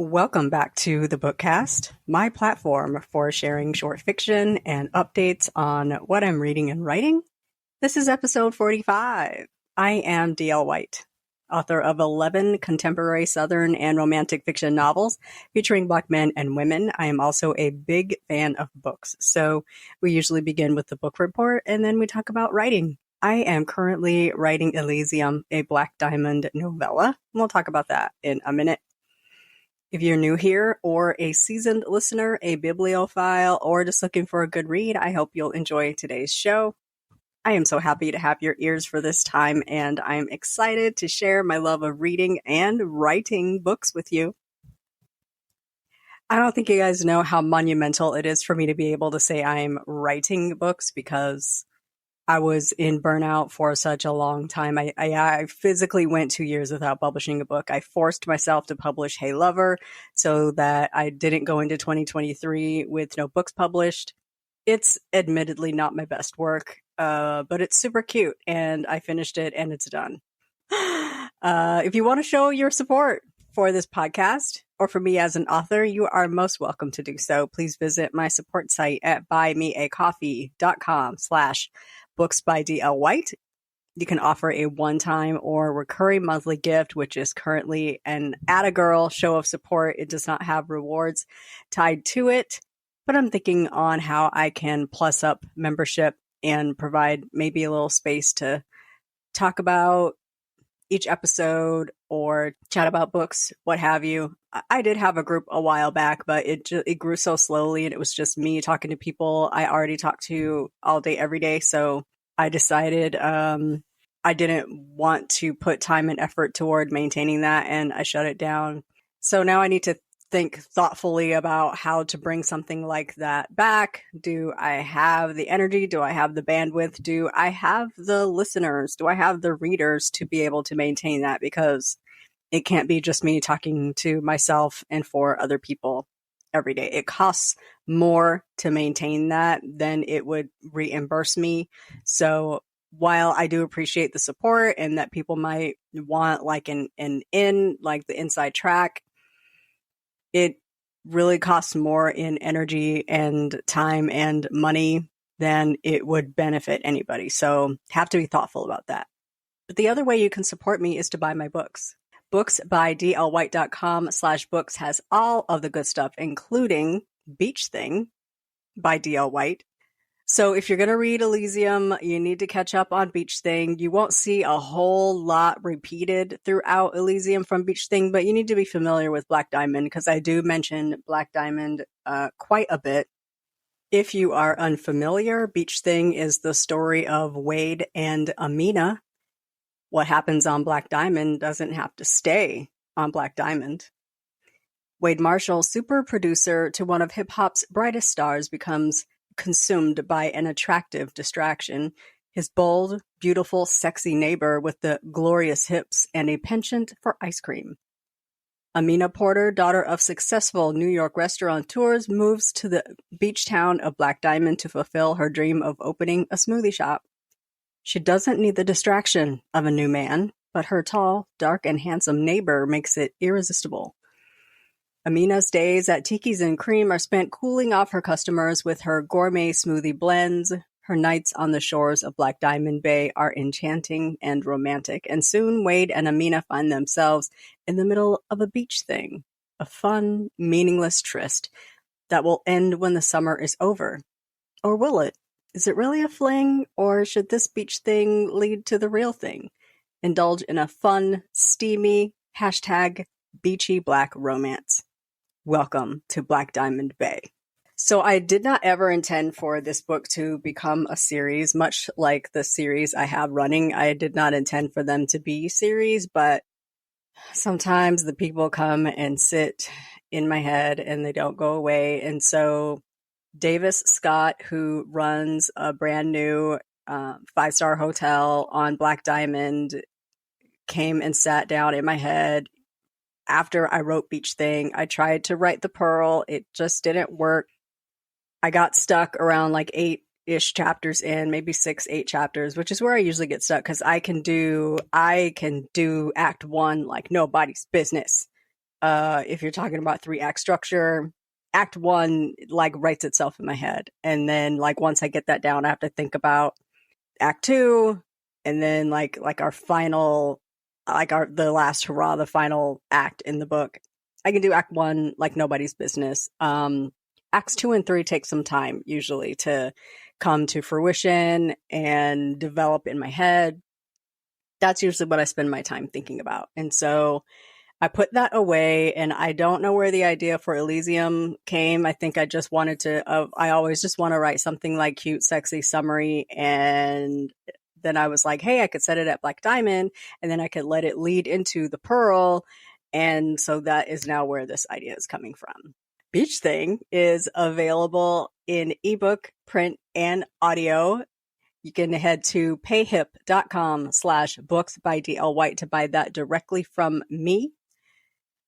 Welcome back to the Bookcast, my platform for sharing short fiction and updates on what I'm reading and writing. This is episode 45. I am D.L. White, author of 11 contemporary Southern and romantic fiction novels featuring Black men and women. I am also a big fan of books, so we usually begin with the book report and then we talk about writing. I am currently writing Elysium, a Black Diamond novella. We'll talk about that in a minute. If you're new here or a seasoned listener, a bibliophile, or just looking for a good read, I hope you'll enjoy today's show. I am so happy to have your ears for this time, and I'm excited to share my love of reading and writing books with you. I don't think you guys know how monumental it is for me to be able to say I'm writing books because I was in burnout for such a long time. I physically went 2 years without publishing a book. I forced myself to publish Hey Lover so that I didn't go into 2023 with no books published. It's admittedly not my best work, but it's super cute, and I finished it, and it's done. If you want to show your support for this podcast or for me as an author, you are most welcome to do so. Please visit my support site at buymeacoffee.com/Books by D.L. White. You can offer a one-time or recurring monthly gift, which is currently an Atta-Girl show of support. It does not have rewards tied to it, but I'm thinking on how I can plus up membership and provide maybe a little space to talk about each episode or chat about books, what have you. I did have a group a while back, but it grew so slowly, and it was just me talking to people I already talked to all day, every day. So I decided I didn't want to put time and effort toward maintaining that, and I shut it down. So now I need to think thoughtfully about how to bring something like that back. Do I have the energy? Do I have the bandwidth? Do I have the listeners? Do I have the readers to be able to maintain that? Because it can't be just me talking to myself and for other people every day. It costs more to maintain that than it would reimburse me. So while I do appreciate the support and that people might want like like the inside track, it really costs more in energy and time and money than it would benefit anybody. So have to be thoughtful about that. But the other way you can support me is to buy my books. Booksbydlwhite.com/books has all of the good stuff, including Beach Thing by D.L. White. So if you're going to read Elysium, you need to catch up on Beach Thing. You won't see a whole lot repeated throughout Elysium from Beach Thing, but you need to be familiar with Black Diamond because I do mention Black Diamond quite a bit. If you are unfamiliar, Beach Thing is the story of Wade and Amina. What happens on Black Diamond doesn't have to stay on Black Diamond. Wade Marshall, super producer to one of hip-hop's brightest stars, becomes consumed by an attractive distraction. His bold, beautiful, sexy neighbor with the glorious hips and a penchant for ice cream. Amina Porter, daughter of successful New York restaurateurs, moves to the beach town of Black Diamond to fulfill her dream of opening a smoothie shop. She doesn't need the distraction of a new man, but her tall, dark, and handsome neighbor makes it irresistible. Amina's days at Tiki's and Cream are spent cooling off her customers with her gourmet smoothie blends. Her nights on the shores of Black Diamond Bay are enchanting and romantic, and soon Wade and Amina find themselves in the middle of a beach thing, a fun, meaningless tryst that will end when the summer is over. Or will it? Is it really a fling, or should this beach thing lead to the real thing? Indulge in a fun, steamy, #beachy black romance. Welcome to Black Diamond Bay. So I did not ever intend for this book to become a series, much like the series I have running. I did not intend for them to be series, but sometimes the people come and sit in my head and they don't go away. And so Davis Scott, who runs a brand new 5-star hotel on Black Diamond, came and sat down in my head after I wrote Beach Thing. I tried to write The Pearl. It just didn't work. I got stuck around like 8-ish chapters in, maybe 6, 8 chapters, which is where I usually get stuck because I can do Act 1 like nobody's business. If you're talking about 3-act structure, act 1 like writes itself in my head. And then like once I get that down, I have to think about act 2, and then like our final, like the last hurrah, the final act in the book. I can do act 1 like nobody's business. Acts 2 and 3 take some time usually to come to fruition and develop in my head. That's usually what I spend my time thinking about. And so I put that away, and I don't know where the idea for Elysium came. I think I just wanted to, I always just want to write something like cute, sexy, summary. And then I was like, hey, I could set it at Black Diamond, and then I could let it lead into the Pearl. And so that is now where this idea is coming from. Beach Thing is available in ebook, print, and audio. You can head to payhip.com/books by D.L. White to buy that directly from me.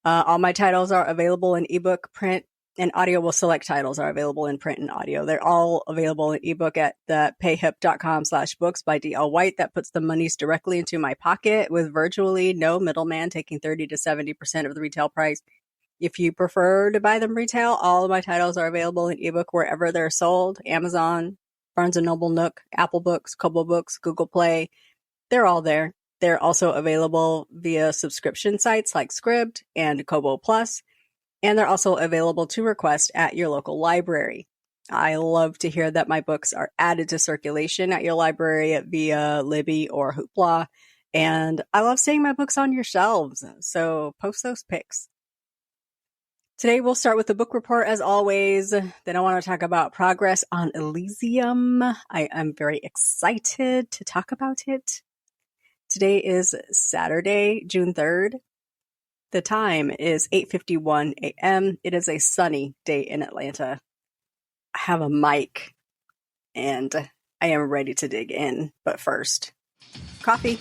All my titles are available in ebook, print, and audio. Well, select titles are available in print and audio. They're all available in ebook at the payhip.com/books by D.L. White. That puts the monies directly into my pocket with virtually no middleman taking 30 to 70% of the retail price. If you prefer to buy them retail, all of my titles are available in ebook wherever they're sold. Amazon, Barnes & Noble, Nook, Apple Books, Kobo Books, Google Play. They're all there. They're also available via subscription sites like Scribd and Kobo Plus, and they're also available to request at your local library. I love to hear that my books are added to circulation at your library via Libby or Hoopla, and I love seeing my books on your shelves, so post those pics. Today we'll start with the book report as always. Then I want to talk about progress on Elysium. I am very excited to talk about it. Today is Saturday, June 3rd. The time is 8:51 a.m. It is a sunny day in Atlanta. I have a mic and I am ready to dig in. But first, coffee.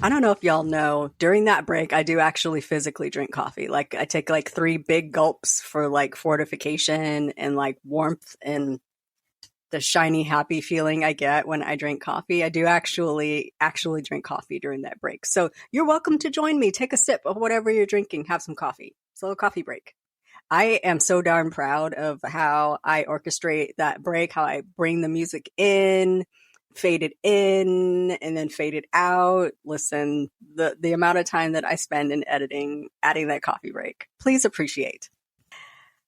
I don't know if y'all know, during that break, I do actually physically drink coffee. Like I take like 3 big gulps for like fortification and like warmth and the shiny, happy feeling I get when I drink coffee. I do actually drink coffee during that break. So you're welcome to join me. Take a sip of whatever you're drinking. Have some coffee. It's a little coffee break. I am so darn proud of how I orchestrate that break, how I bring the music in, fade it in, and then fade it out. Listen, the amount of time that I spend in editing, adding that coffee break. Please appreciate.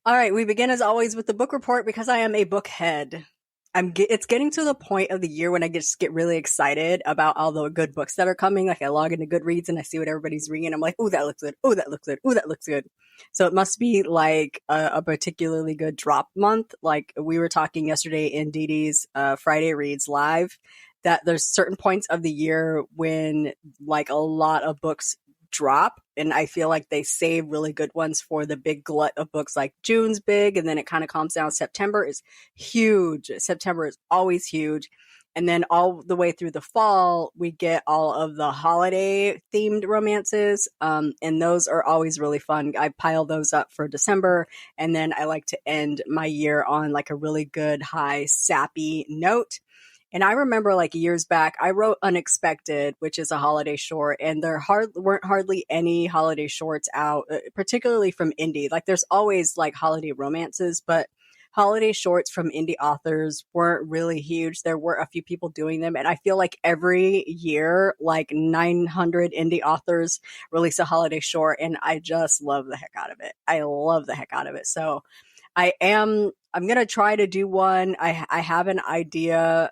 All right, we begin as always with the book report because I am a book head. It's getting to the point of the year when I just get really excited about all the good books that are coming. Like I log into Goodreads and I see what everybody's reading. I'm like, oh, that looks good. Oh, that looks good. Oh, that looks good. So it must be like a particularly good drop month. Like we were talking yesterday in Dee Dee's Friday Reads Live, that there's certain points of the year when like a lot of books drop, and I feel like they save really good ones for the big glut of books. Like June's big, and then it kind of calms down. September is huge. September is always huge. And then all the way through the fall, we get all of the holiday themed romances. And those are always really fun. I pile those up for December. And then I like to end my year on like a really good, high, sappy note. And I remember like years back, I wrote Unexpected, which is a holiday short, and there weren't hardly any holiday shorts out, particularly from indie. Like there's always like holiday romances, but holiday shorts from indie authors weren't really huge. There were a few people doing them. And I feel like every year, like 900 indie authors release a holiday short, and I just love the heck out of it. I love the heck out of it. So I'm going to try to do one. I have an idea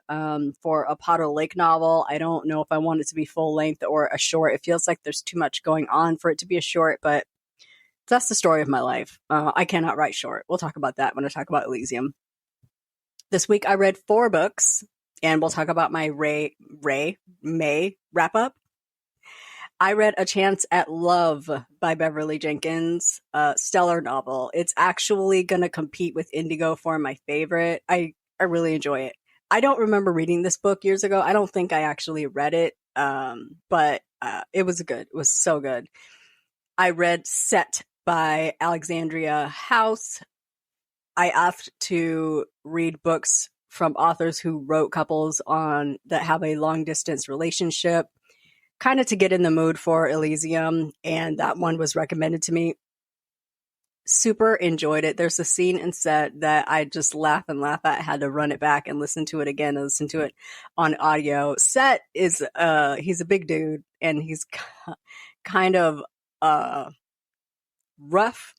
for a Potter Lake novel. I don't know if I want it to be full length or a short. It feels like there's too much going on for it to be a short, but that's the story of my life. I cannot write short. We'll talk about that when I talk about Elysium. This week I read 4 books, and we'll talk about my May wrap up. I read A Chance at Love by Beverly Jenkins, a stellar novel. It's actually going to compete with Indigo for my favorite. I really enjoy it. I don't remember reading this book years ago. I don't think I actually read it, but it was good. It was so good. I read Set by Alexandria House. I asked to read books from authors who wrote couples on that have a long distance relationship, kind of to get in the mood for Elysium, and that one was recommended to me. Super enjoyed it. There's a scene in Set that I just laugh and laugh at. I had to run it back and listen to it again and listen to it on audio. Set is he's a big dude and he's kind of rough.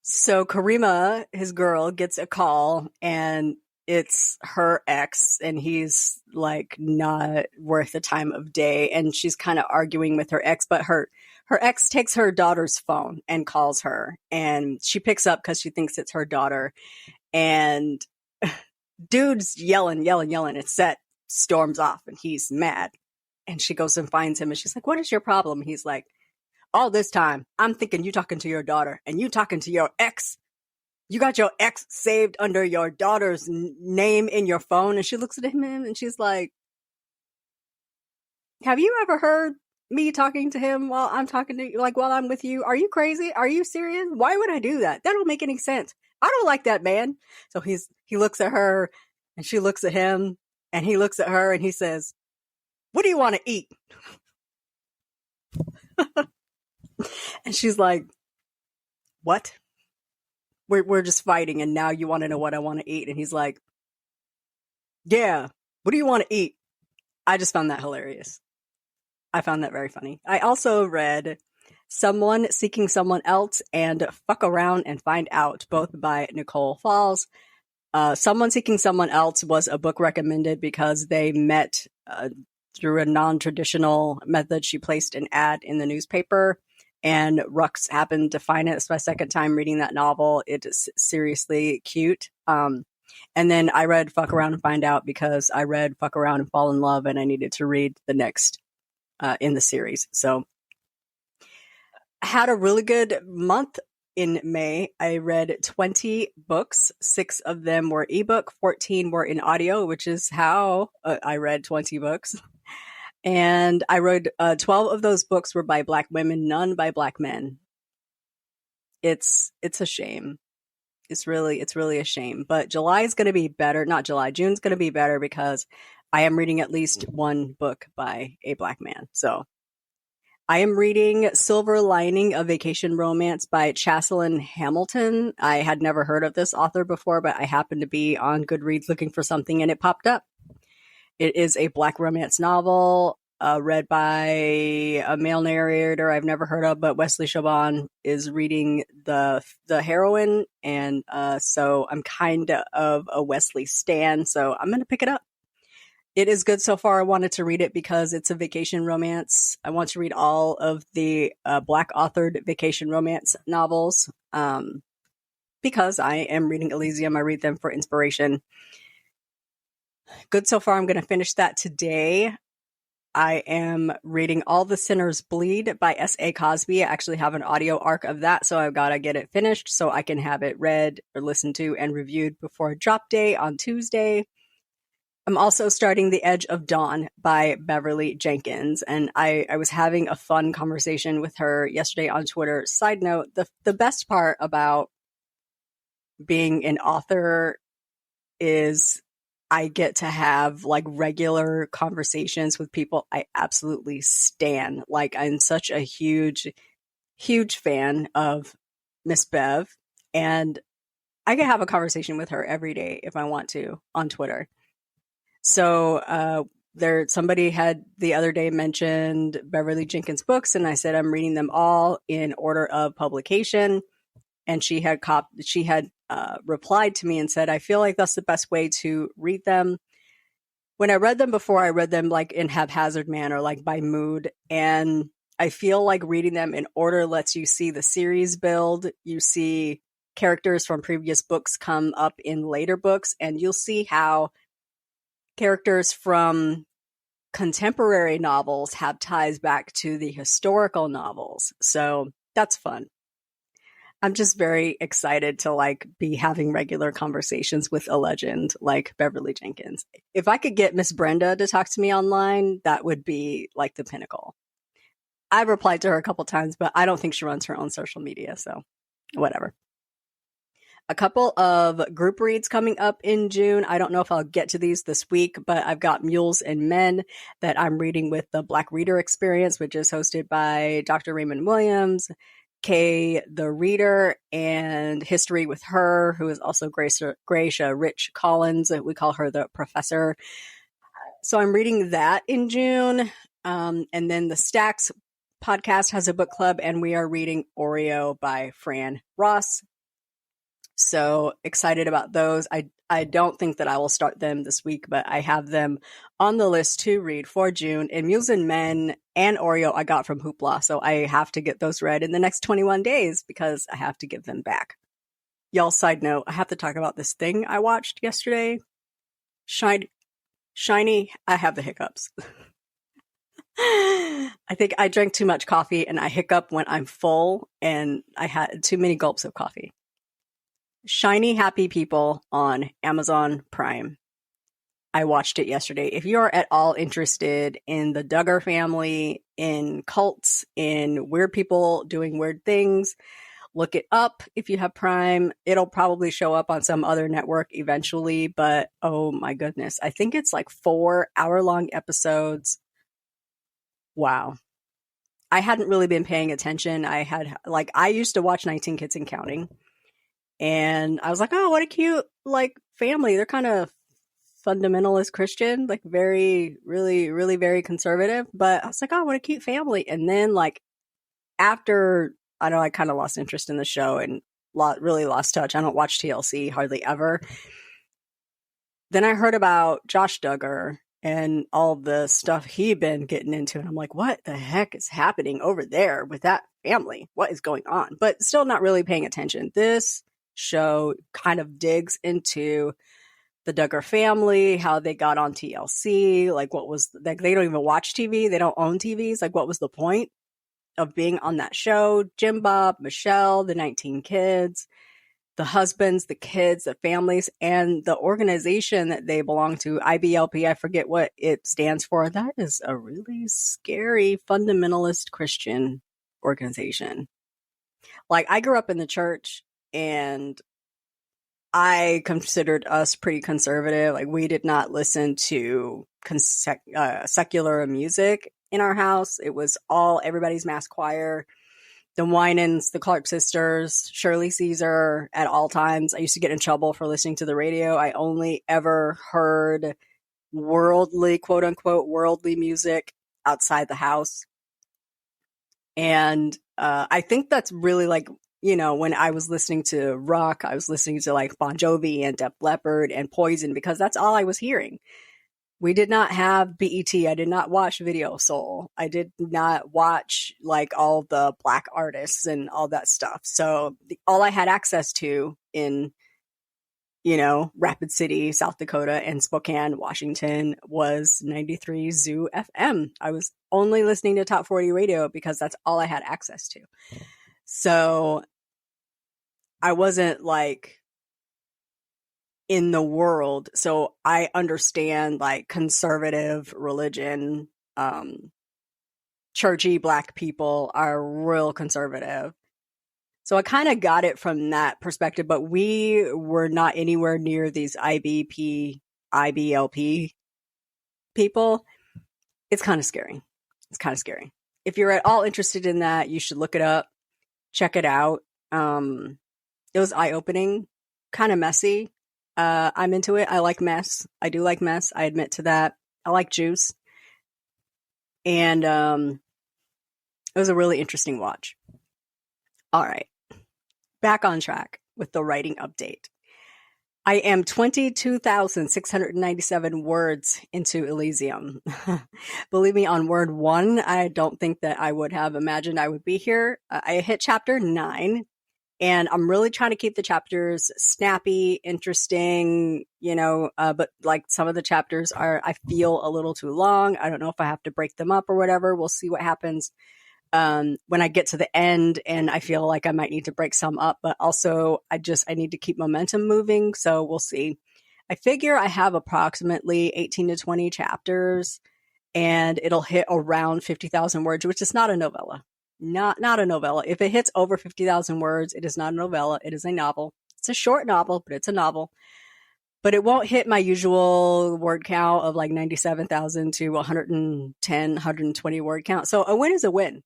So Karima, his girl, gets a call and it's her ex and he's like not worth the time of day, and she's kind of arguing with her ex, but her ex takes her daughter's phone and calls her, and she picks up because she thinks it's her daughter, and dude's yelling. It's Set storms off and he's mad, and she goes and finds him and she's like, what is your problem? He's like, all this time I'm thinking you talking to your daughter and you talking to your ex. You got your ex saved under your daughter's name in your phone. And she looks at him and she's like, have you ever heard me talking to him while I'm talking to you, like while I'm with you? Are you crazy? Are you serious? Why would I do that? That don't make any sense. I don't like that man. So he looks at her and she looks at him and he looks at her and he says, what do you want to eat? And she's like, what? We're just fighting and now you want to know what I want to eat. And he's like, yeah, what do you want to eat? I just found that hilarious. I found that very funny. I also read Someone Seeking Someone Else and Fuck Around and Find Out, both by Nicole Falls. Someone Seeking Someone Else was a book recommended because they met through a non-traditional method. She placed an ad in the newspaper and Rux happened to find it. It's my second time reading that novel. It is seriously cute. And then I read Fuck Around and Find Out because I read Fuck Around and Fall in Love and I needed to read the next in the series. So I had a really good month in May. I read 20 books. 6 of them were ebook, 14 were in audio, which is how I read 20 books. And I read 12 of those books were by Black women, none by Black men. It's a shame. It's really a shame. But July is going to be better. Not July, June's going to be better because I am reading at least one book by a Black man. So I am reading Silver Lining, a Vacation Romance by Chassilyn Hamilton. I had never heard of this author before, but I happened to be on Goodreads looking for something and it popped up. It is a Black romance novel read by a male narrator I've never heard of, but Wesley Chabon is reading the heroine, and so I'm kind of a Wesley stan, so I'm going to pick it up. It is good so far. I wanted to read it because it's a vacation romance. I want to read all of the Black authored vacation romance novels because I am reading Elysium. I read them for inspiration. Good so far. I'm going to finish that today. I am reading All the Sinners Bleed by S.A. Cosby. I actually have an audio arc of that, so I've got to get it finished so I can have it read or listened to and reviewed before drop day on Tuesday. I'm also starting The Edge of Dawn by Beverly Jenkins, and I was having a fun conversation with her yesterday on Twitter. Side note, the best part about being an author is I get to have like regular conversations with people I absolutely stan. Like I'm such a huge fan of Miss Bev, and I can have a conversation with her every day if I want to on Twitter. So somebody had the other day mentioned Beverly Jenkins books, and I said I'm reading them all in order of publication. And she had replied to me and said, I feel like that's the best way to read them. When I read them before, I read them like in haphazard manner, like by mood. And I feel like reading them in order lets you see the series build. You see characters from previous books come up in later books, and you'll see how characters from contemporary novels have ties back to the historical novels. So that's fun. I'm just very excited to like be having regular conversations with a legend like Beverly Jenkins. If I could get Miss Brenda to talk to me online, that would be like the pinnacle. I've replied to her a couple times, but I don't think she runs her own social media, so whatever. A couple of group reads coming up in June. I don't know if I'll get to these this week, but I've got Mules and Men that I'm reading with the Black Reader Experience, which is hosted by Dr. Raymond Williams, Kay the Reader, and History with Her, who is also Gracia Rich Collins. We call her the professor. So I'm reading that in June. And then the Stacks podcast has a book club, and we are reading Oreo by Fran Ross. So excited about those. I don't think that I will start them this week, but I have them on the list to read for June. And Mules and Men and Oreo I got from Hoopla. So I have to get those read in the next 21 days because I have to give them back. Y'all, side note, I have to talk about this thing I watched yesterday. Shiny, I have the hiccups. I think I drank too much coffee and I hiccup when I'm full and I had too many gulps of coffee. Shiny Happy People on Amazon Prime. I watched it yesterday. If you are at all interested in the Duggar family, in cults, in weird people doing weird things, look it up if you have Prime. It'll probably show up on some other network eventually, but oh my goodness. I think it's like 4 hour-long episodes. Wow. I hadn't really been paying attention. I used to watch 19 Kids and Counting. And I was like, oh, what a cute, family. They're kind of fundamentalist Christian, very, really, really very conservative. But I was like, oh, what a cute family. And then, after, I know I kind of lost interest in the show and really lost touch. I don't watch TLC hardly ever. Then I heard about Josh Duggar and all the stuff he'd been getting into. And I'm like, what the heck is happening over there with that family? What is going on? But still not really paying attention. This show kind of digs into the Duggar family, how they got on TLC, what was, they don't even watch TV, they don't own TVs, what was the point of being on that show? Jim Bob, Michelle, the 19 kids, the husbands, the kids, the families, and the organization that they belong to, IBLP, I forget what it stands for. That is a really scary fundamentalist Christian organization. I grew up in the church, and I considered us pretty conservative. We did not listen to secular music in our house. It was all everybody's mass choir, the Winans, the Clark sisters, Shirley Caesar at all times. I used to get in trouble for listening to the radio. I only ever heard worldly, quote unquote, worldly music outside the house. And I think that's really when I was listening to rock, I was listening to Bon Jovi and Def Leppard and Poison because that's all I was hearing. We did not have BET. I did not watch Video Soul. I did not watch all the black artists and all that stuff. So all I had access to in, Rapid City, South Dakota and Spokane, Washington was 93 Zoo FM. I was only listening to Top 40 radio because that's all I had access to. So I wasn't in the world. So I understand conservative religion, churchy black people are real conservative. So I kind of got it from that perspective, but we were not anywhere near these IBLP people. It's kind of scary. If you're at all interested in that, you should look it up, check it out. It was eye-opening, kind of messy. I'm into it. I like mess. I do like mess. I admit to that. I like juice. And it was a really interesting watch. All right. Back on track with the writing update. I am 22,697 words into Elysium. Believe me, on word 1, I don't think that I would have imagined I would be here. I hit chapter 9, and I'm really trying to keep the chapters snappy, interesting, but some of the chapters are, I feel, a little too long. I don't know if I have to break them up or whatever. We'll see what happens when I get to the end, and I feel like I might need to break some up, but also I need to keep momentum moving. So we'll see. I figure I have approximately 18 to 20 chapters and it'll hit around 50,000 words, which is not a novella. Not a novella. If it hits over 50,000 words, it is not a novella. It is a novel. It's a short novel, but it's a novel. But it won't hit my usual word count of like 97,000 to 110, 120 word count. So a win is a win.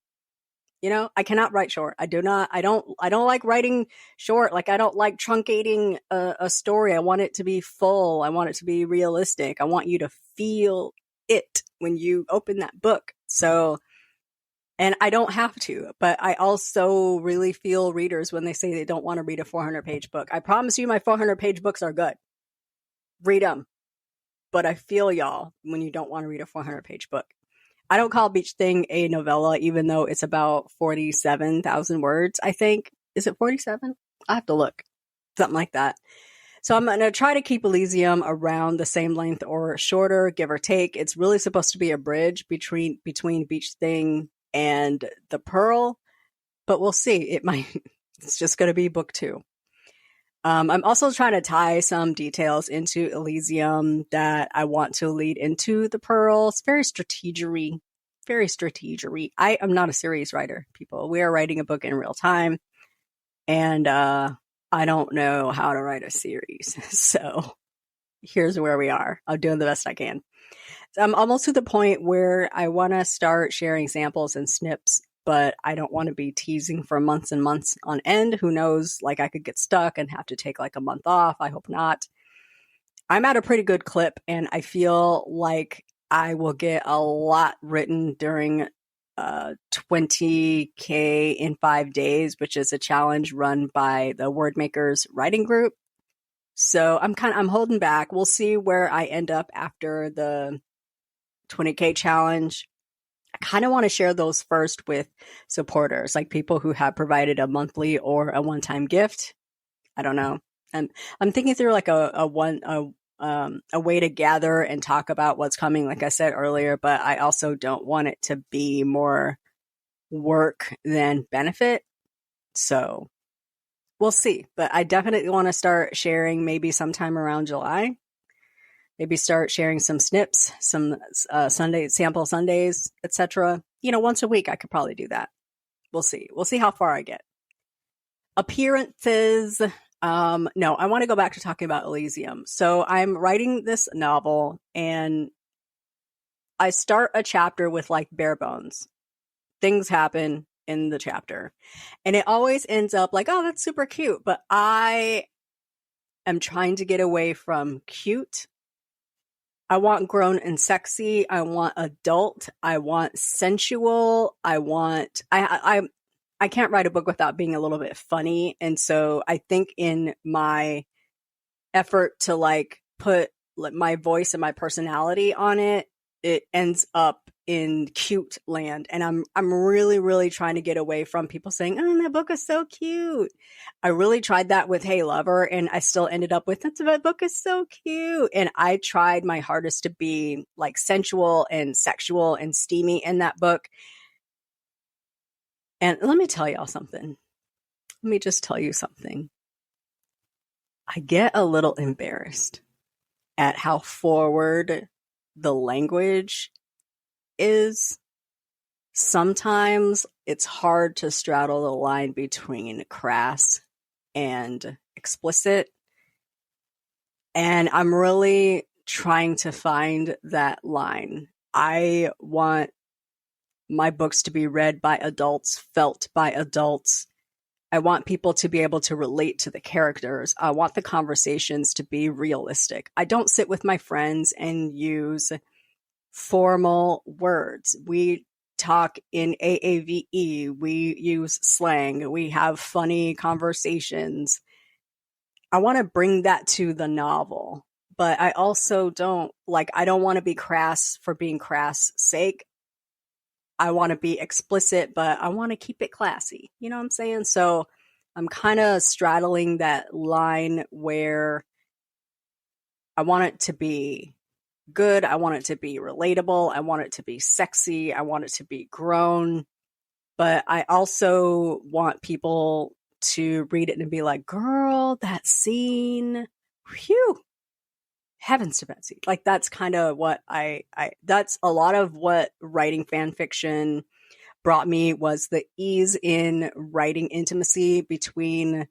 You know, I cannot write short. I don't like writing short. Like, I don't like truncating a story. I want it to be full. I want it to be realistic. I want you to feel it when you open that book. So, and I don't have to, but I also really feel readers when they say they don't want to read a 400-page book. I promise you my 400-page books are good. Read them. But I feel y'all when you don't want to read a 400-page book. I don't call Beach Thing a novella, even though it's about 47,000 words, I think. Is it 47? I have to look. Something like that. So I'm going to try to keep Elysium around the same length or shorter, give or take. It's really supposed to be a bridge between Beach Thing and The Pearl, but we'll see. It's just going to be book 2. I'm also trying to tie some details into Elysium that I want to lead into The Pearl. It's very strategery. I am not a series writer, people. We are writing a book in real time, and I don't know how to write a series. So here's where we are. I'm doing the best I can. So I'm almost to the point where I want to start sharing samples and snips, but I don't want to be teasing for months and months on end. Who knows? Like, I could get stuck and have to take like a month off. I hope not. I'm at a pretty good clip, and I feel like I will get a lot written during 20K in 5 days, which is a challenge run by the Wordmakers writing group. So I'm holding back. We'll see where I end up after the 20K challenge. I kind of want to share those first with supporters, like people who have provided a monthly or a one-time gift. I don't know. And I'm thinking through like a way to gather and talk about what's coming, like I said earlier, but I also don't want it to be more work than benefit. So we'll see. But I definitely want to start sharing maybe sometime around July. Maybe start sharing some snips, some Sunday sample Sundays, etc. Once a week I could probably do that. We'll see. We'll see how far I get. Appearances. No, I want to go back to talking about Elysium. So I'm writing this novel, and I start a chapter with like bare bones. Things happen in the chapter, and it always ends up like, oh, that's super cute. But I am trying to get away from cute. I want grown and sexy. I want adult. I want sensual. I can't write a book without being a little bit funny. And so I think in my effort to like put my voice and my personality on it, it ends up in cute land. And I'm really, really trying to get away from people saying, oh, that book is so cute. I really tried that with Hey Lover, and I still ended up with, that book is so cute. And I tried my hardest to be like sensual and sexual and steamy in that book. And let me tell y'all something. Let me just tell you something. I get a little embarrassed at how forward the language is. Sometimes it's hard to straddle the line between crass and explicit. And I'm really trying to find that line. I want my books to be read by adults, felt by adults. I want people to be able to relate to the characters. I want the conversations to be realistic. I don't sit with my friends and use formal words. We talk in AAVE. We use slang. We have funny conversations. I want to bring that to the novel, but I also don't want to be crass for being crass sake. I want to be explicit, but I want to keep it classy. You know what I'm saying? So I'm kind of straddling that line where I want it to be good. I want it to be relatable. I want it to be sexy. I want it to be grown. But I also want people to read it and be like, girl, that scene, whew, Heavens to Betsy. Like, that's kind of what that's a lot of what writing fan fiction brought me, was the ease in writing intimacy between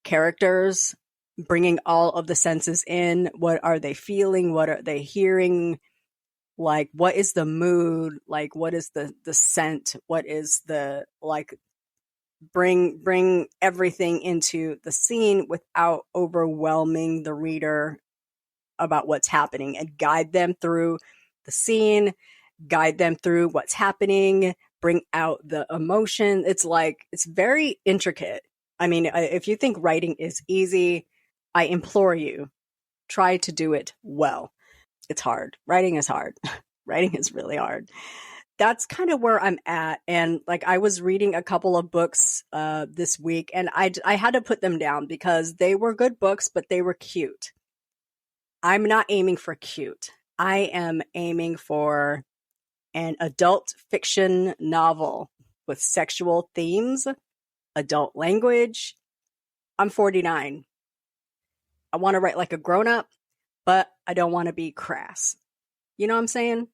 characters, bringing all of the senses in. What are they feeling? What are they hearing? Like, what is the mood? Like, what is the scent? What is the, like, bring everything into the scene without overwhelming the reader about what's happening, and guide them through the scene, guide them through what's happening, bring out the emotion. It's like, it's very intricate. I mean, if you think writing is easy, I implore you, try to do it well. It's hard. Writing is hard. Writing is really hard. That's kind of where I'm at. And like, I was reading a couple of books this week, and I had to put them down because they were good books, but they were cute. I'm not aiming for cute. I am aiming for an adult fiction novel with sexual themes, adult language. I'm 49. I want to write like a grown-up, but I don't want to be crass. You know what I'm saying?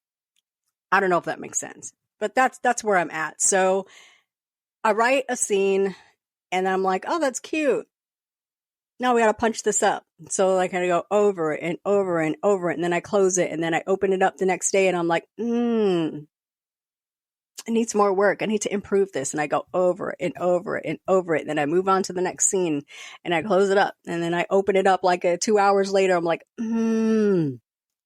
I don't know if that makes sense, but that's where I'm at. So I write a scene and I'm like, oh, that's cute. Now we got to punch this up. So like, I go over it and over and over it. And then I close it and then I open it up the next day and I'm like, it needs more work. I need to improve this. And I go over it and over it and over it. And then I move on to the next scene and I close it up. And then I open it up like 2 hours later. I'm like,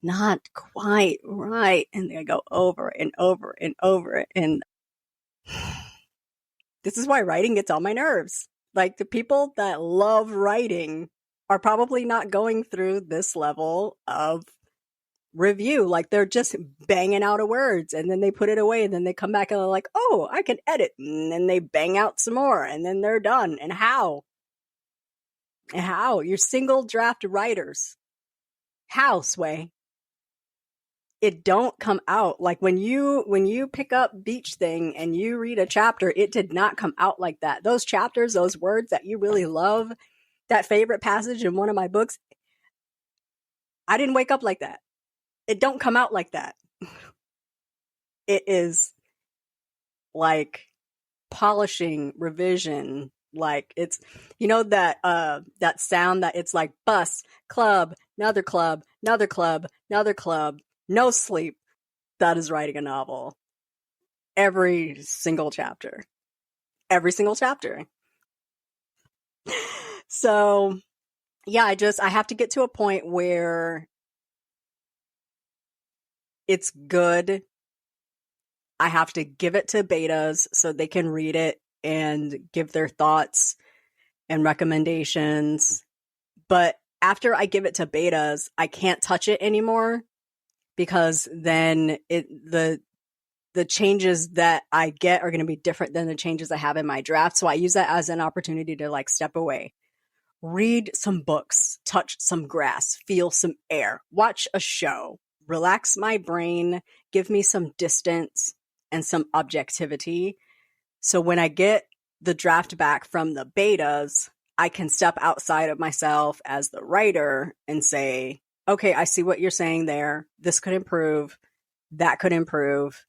not quite right. And I go over and over and over it. And this is why writing gets on my nerves. Like, the people that love writing are probably not going through this level of review. Like, they're just banging out words and then they put it away and then they come back and they're like, oh, I can edit. And then they bang out some more and then they're done. And how? You're single draft writers. How, Sway? It don't come out. Like, when you pick up Beach Thing and you read a chapter, it did not come out like that. Those chapters, those words that you really love, that favorite passage in one of my books, I didn't wake up like that. It don't come out like that. It is like polishing, revision. Like, it's, you know, that sound that it's like bus, club, another club, another club, another club. No sleep. That is writing a novel. Every single chapter. Every single chapter. So, yeah, I have to get to a point where it's good. I have to give it to betas so they can read it and give their thoughts and recommendations. But after I give it to betas, I can't touch it anymore, because then the changes that I get are going to be different than the changes I have in my draft. So I use that as an opportunity to like step away, read some books, touch some grass, feel some air, watch a show, relax my brain, give me some distance and some objectivity. So when I get the draft back from the betas, I can step outside of myself as the writer and say, okay, I see what you're saying there. This could improve. That could improve.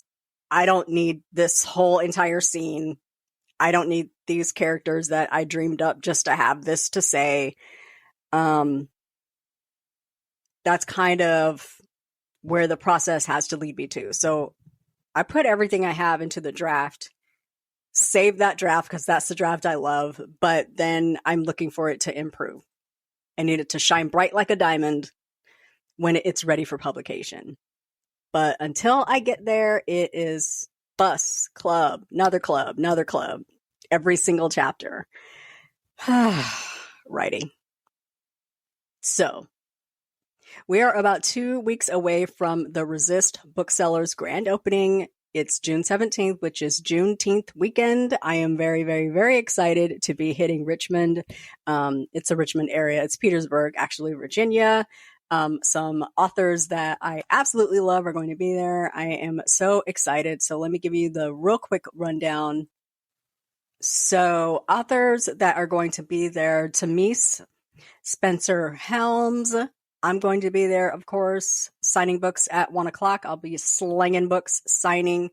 I don't need this whole entire scene. I don't need these characters that I dreamed up just to have this to say. That's kind of where the process has to lead me to. So I put everything I have into the draft, save that draft because that's the draft I love, but then I'm looking for it to improve. I need it to shine bright like a diamond when it's ready for publication. But until I get there, it is bus, club, another club, another club, every single chapter. Writing. So, we are about 2 weeks away from the Resist Booksellers grand opening. It's June 17th, which is Juneteenth weekend. I am very, very, very excited to be hitting Richmond. It's a Richmond area. It's Petersburg, actually, Virginia. Some authors that I absolutely love are going to be there. I am so excited. So let me give you the real quick rundown. So authors that are going to be there: Tamis Spencer Helms, I'm going to be there, of course, signing books at 1 o'clock. I'll be slinging books, signing.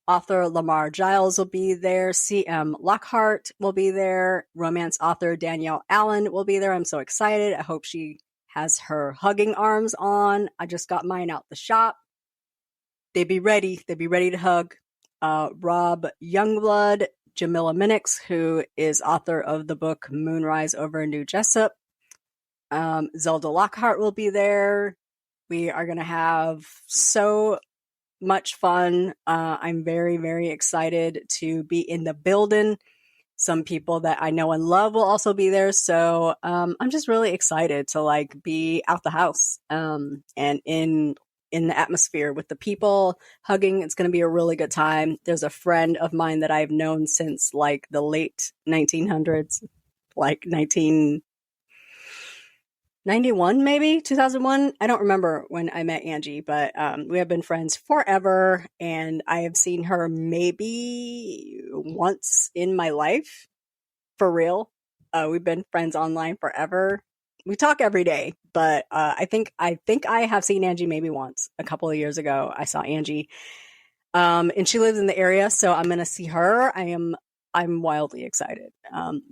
Author Lamar Giles will be there. C.M. Lockhart will be there. Romance author Danielle Allen will be there. I'm so excited. I hope she has her hugging arms on. I just got mine out the shop. They'd be ready. They'd be ready to hug. Rob Youngblood, Jamila Minix, who is author of the book Moonrise over New Jessup. Zelda Lockhart will be there. We are going to have so much fun. I'm very, very excited to be in the building. Some people that I know and love will also be there. So I'm just really excited to like be out the house and in the atmosphere with the people hugging. It's going to be a really good time. There's a friend of mine that I've known since like the late 1900s, like 1991, maybe 2001. I don't remember when I met Angie, but we have been friends forever, and I have seen her maybe once in my life, for real. We've been friends online forever. We talk every day, but I think I have seen Angie maybe once. A couple of years ago, I saw Angie, and she lives in the area, so I'm gonna see her. I'm wildly excited.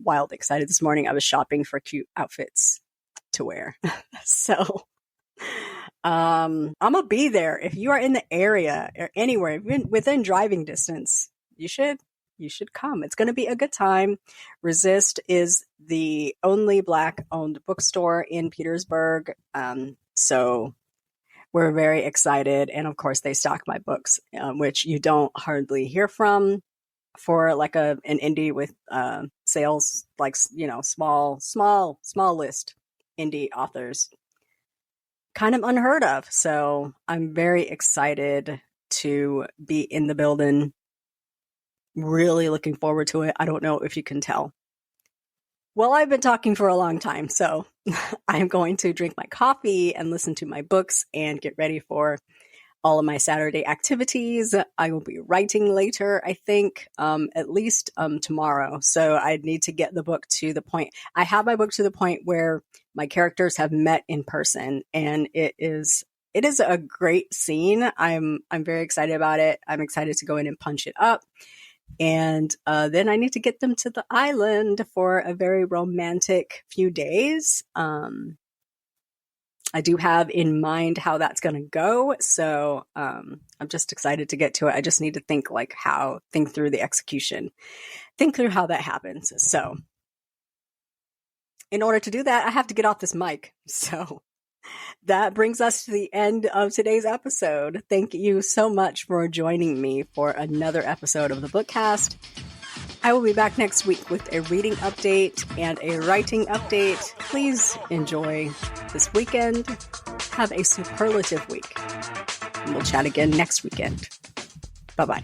Wildly excited. This morning, I was shopping for cute outfits to wear. So I'm gonna be there. If you are in the area or anywhere within driving distance, you should come. It's going to be a good time. Resist is the only Black owned bookstore in Petersburg, so we're very excited. And of course they stock my books, which you don't hardly hear from for like an indie with sales, like, you know, small list indie authors, kind of unheard of. So I'm very excited to be in the building. Really looking forward to it. I don't know if you can tell. Well, I've been talking for a long time, so I'm going to drink my coffee and listen to my books and get ready for all of my Saturday activities. I will be writing later, I think, at least tomorrow. So I need to get the book to the point. I have my book to the point where my characters have met in person, and it is a great scene. I'm very excited about it. I'm excited to go in and punch it up. And then I need to get them to the island for a very romantic few days. I do have in mind how that's going to go. So I'm just excited to get to it. I just need to think through the execution, think through how that happens. So in order to do that, I have to get off this mic. So that brings us to the end of today's episode. Thank you so much for joining me for another episode of the Bookcast. I will be back next week with a reading update and a writing update. Please enjoy this weekend. Have a superlative week. And we'll chat again next weekend. Bye-bye.